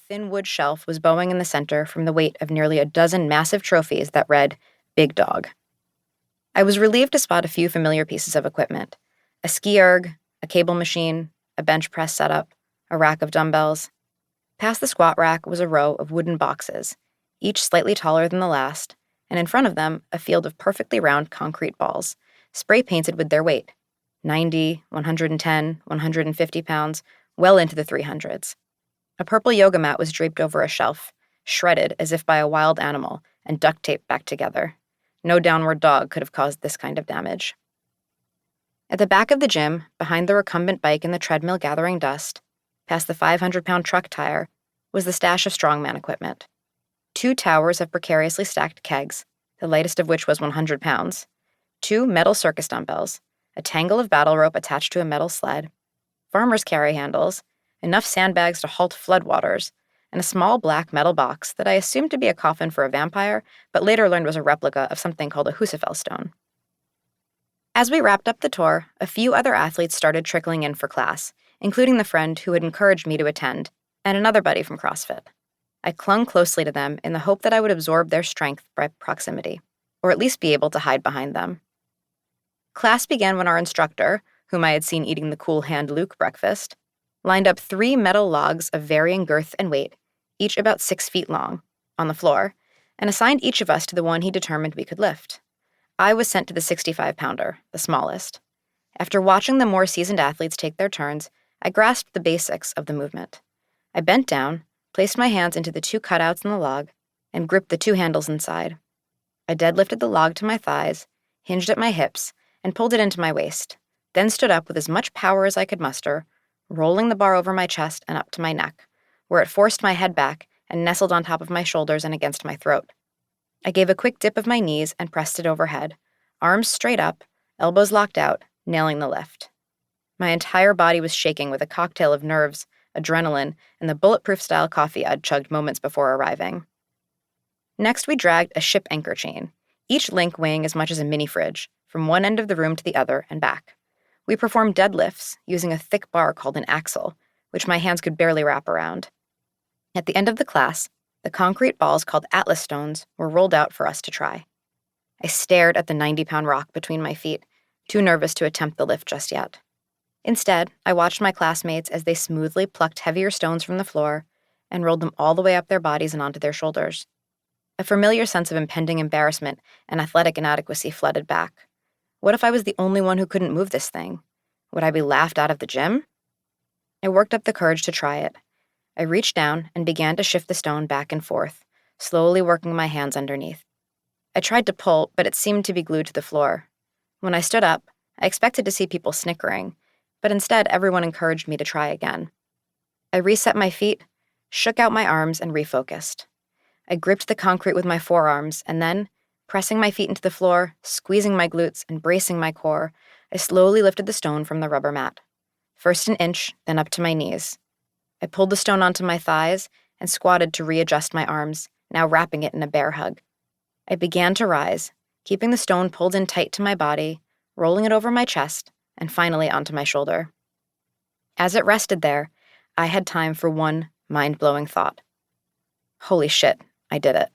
thin wood shelf was bowing in the center from the weight of nearly a dozen massive trophies that read, Big Dog. I was relieved to spot a few familiar pieces of equipment. A ski erg, a cable machine, a bench press setup, a rack of dumbbells. Past the squat rack was a row of wooden boxes, each slightly taller than the last, and in front of them, a field of perfectly round concrete balls, spray-painted with their weight, 90, 110, 150 pounds, well into the 300s. A purple yoga mat was draped over a shelf, shredded as if by a wild animal, and duct taped back together. No downward dog could have caused this kind of damage. At the back of the gym, behind the recumbent bike and the treadmill gathering dust, past the 500-pound truck tire, was the stash of strongman equipment. 2 towers of precariously stacked kegs, the lightest of which was 100 pounds, 2 metal circus dumbbells, a tangle of battle rope attached to a metal sled, farmer's carry handles, enough sandbags to halt floodwaters, and a small black metal box that I assumed to be a coffin for a vampire, but later learned was a replica of something called a Husafell stone. As we wrapped up the tour, a few other athletes started trickling in for class, including the friend who had encouraged me to attend, and another buddy from CrossFit. I clung closely to them in the hope that I would absorb their strength by proximity, or at least be able to hide behind them. Class began when our instructor, whom I had seen eating the cool hand Luke breakfast, lined up 3 metal logs of varying girth and weight, each about 6 feet long, on the floor, and assigned each of us to the one he determined we could lift. I was sent to the 65-pounder, the smallest. After watching the more seasoned athletes take their turns, I grasped the basics of the movement. I bent down, placed my hands into the 2 cutouts in the log, and gripped the 2 handles inside. I deadlifted the log to my thighs, hinged at my hips, and pulled it into my waist, then stood up with as much power as I could muster, rolling the bar over my chest and up to my neck, where it forced my head back and nestled on top of my shoulders and against my throat. I gave a quick dip of my knees and pressed it overhead, arms straight up, elbows locked out, nailing the lift. My entire body was shaking with a cocktail of nerves, adrenaline, and the bulletproof-style coffee I'd chugged moments before arriving. Next, we dragged a ship anchor chain, each link weighing as much as a mini-fridge, from one end of the room to the other and back. We performed deadlifts using a thick bar called an axle, which my hands could barely wrap around. At the end of the class, the concrete balls called Atlas stones were rolled out for us to try. I stared at the 90-pound rock between my feet, too nervous to attempt the lift just yet. Instead, I watched my classmates as they smoothly plucked heavier stones from the floor and rolled them all the way up their bodies and onto their shoulders. A familiar sense of impending embarrassment and athletic inadequacy flooded back. What if I was the only one who couldn't move this thing? Would I be laughed out of the gym? I worked up the courage to try it. I reached down and began to shift the stone back and forth, slowly working my hands underneath. I tried to pull, but it seemed to be glued to the floor. When I stood up, I expected to see people snickering, but instead everyone encouraged me to try again. I reset my feet, shook out my arms, and refocused. I gripped the concrete with my forearms, and then, pressing my feet into the floor, squeezing my glutes, and bracing my core, I slowly lifted the stone from the rubber mat. First an inch, then up to my knees. I pulled the stone onto my thighs and squatted to readjust my arms, now wrapping it in a bear hug. I began to rise, keeping the stone pulled in tight to my body, rolling it over my chest, and finally onto my shoulder. As it rested there, I had time for one mind-blowing thought. Holy shit, I did it.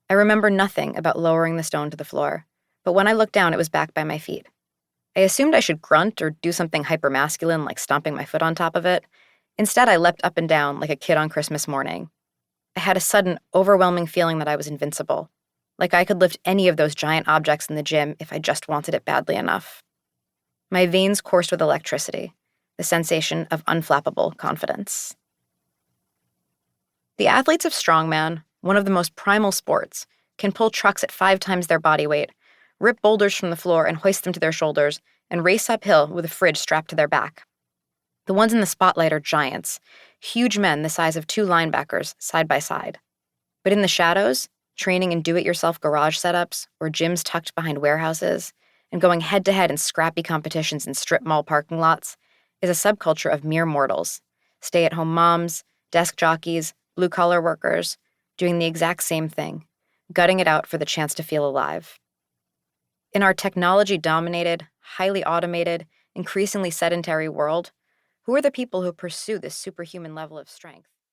I remember nothing about lowering the stone to the floor, but when I looked down, it was back by my feet. I assumed I should grunt or do something hypermasculine like stomping my foot on top of it. Instead, I leapt up and down like a kid on Christmas morning. I had a sudden, overwhelming feeling that I was invincible, like I could lift any of those giant objects in the gym if I just wanted it badly enough. My veins coursed with electricity, the sensation of unflappable confidence. The athletes of strongman, one of the most primal sports, can pull trucks at 5 times their body weight, rip boulders from the floor and hoist them to their shoulders, and race uphill with a fridge strapped to their back. The ones in the spotlight are giants, huge men the size of 2 linebackers side by side. But in the shadows, training in do-it-yourself garage setups or gyms tucked behind warehouses, and going head-to-head in scrappy competitions in strip mall parking lots, is a subculture of mere mortals, stay-at-home moms, desk jockeys, blue-collar workers, doing the exact same thing, gutting it out for the chance to feel alive. In our technology-dominated, highly automated, increasingly sedentary world, who are the people who pursue this superhuman level of strength?